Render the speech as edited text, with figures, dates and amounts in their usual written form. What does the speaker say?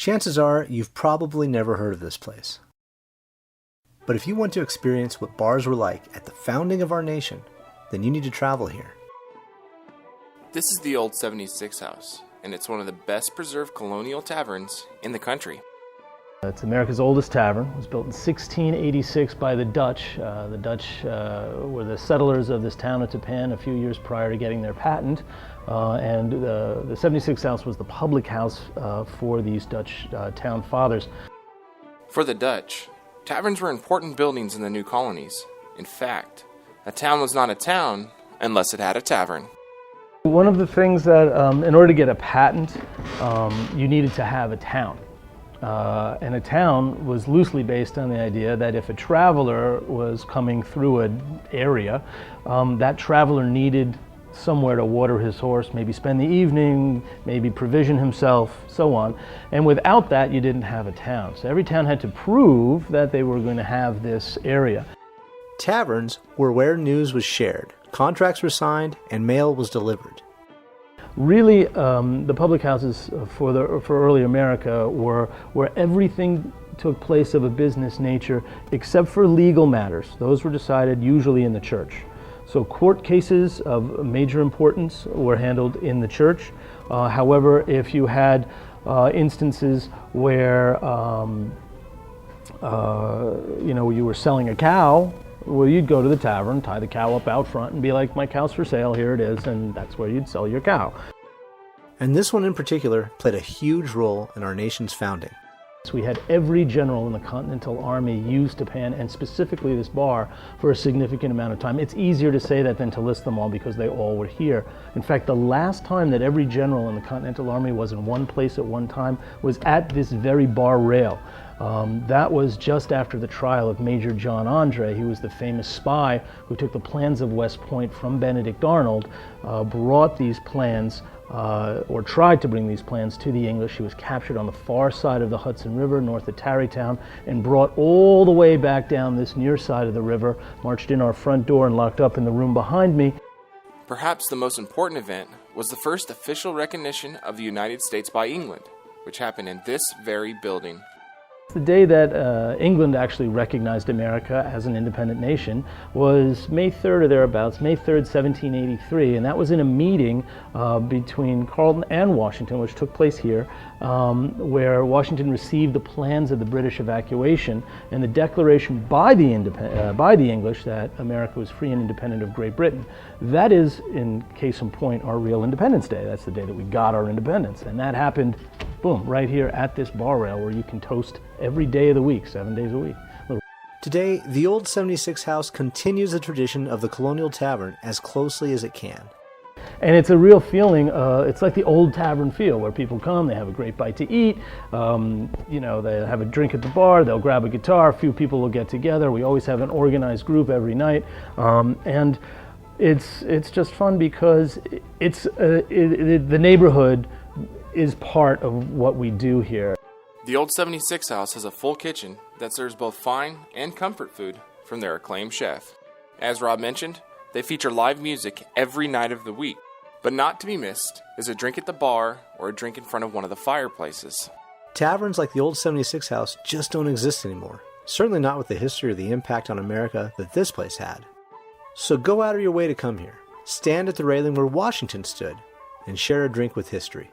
chances are you've probably never heard of this place. But if you want to experience what bars were like at the founding of our nation, then you need to travel here. This is the old 76 House, and it's one of the best preserved colonial taverns in the country. It's America's oldest tavern. It was built in 1686 by the Dutch. The Dutch were the settlers of this town of Tappan a few years prior to getting their patent. And the 76 House was the public house for these Dutch town fathers. For the Dutch, taverns were important buildings in the new colonies. In fact, a town was not a town unless it had a tavern. One of the things that, in order to get a patent, you needed to have a town. And a town was loosely based on the idea that if a traveler was coming through an area, that traveler needed somewhere to water his horse, maybe spend the evening, maybe provision himself, so on. And without that, you didn't have a town. So every town had to prove that they were going to have this area. Taverns were where news was shared, contracts were signed, and mail was delivered. Really, the public houses for early America were where everything took place of a business nature except for legal matters. Those were decided usually in the church. So court cases of major importance were handled in the church. However, if you had instances where you were selling a cow, well, you'd go to the tavern, tie the cow up out front, and be like, "My cow's for sale, here it is," and that's where you'd sell your cow. And this one in particular played a huge role in our nation's founding. So we had every general in the Continental Army use Tappan, and specifically this bar, for a significant amount of time. It's easier to say that than to list them all because they all were here. In fact, the last time that every general in the Continental Army was in one place at one time was at this very bar rail. That was just after the trial of Major John Andre. He was the famous spy who took the plans of West Point from Benedict Arnold, brought these plans, or tried to bring these plans to the English. He was captured on the far side of the Hudson River, north of Tarrytown, and brought all the way back down this near side of the river, marched in our front door and locked up in the room behind me. Perhaps the most important event was the first official recognition of the United States by England, which happened in this very building. The day that England actually recognized America as an independent nation was May 3rd or thereabouts, May 3rd, 1783, and that was in a meeting between Carleton and Washington, which took place here, where Washington received the plans of the British evacuation and the declaration by the English that America was free and independent of Great Britain. That is, in case in point, our real Independence Day. That's the day that we got our independence, and that happened, boom, right here at this bar rail where you can toast every day of the week, 7 days a week. Today, the old 76 House continues the tradition of the colonial tavern as closely as it can. And it's a real feeling, it's like the old tavern feel, where people come, they have a great bite to eat, they have a drink at the bar, they'll grab a guitar, a few people will get together. We always have an organized group every night, and it's just fun because the neighborhood is part of what we do here. The old 76 House has a full kitchen that serves both fine and comfort food from their acclaimed chef. As Rob mentioned, they feature live music every night of the week, but not to be missed is a drink at the bar or a drink in front of one of the fireplaces. Taverns like the old 76 House just don't exist anymore, certainly not with the history or the impact on America that this place had. So go out of your way to come here, stand at the railing where Washington stood, and share a drink with history.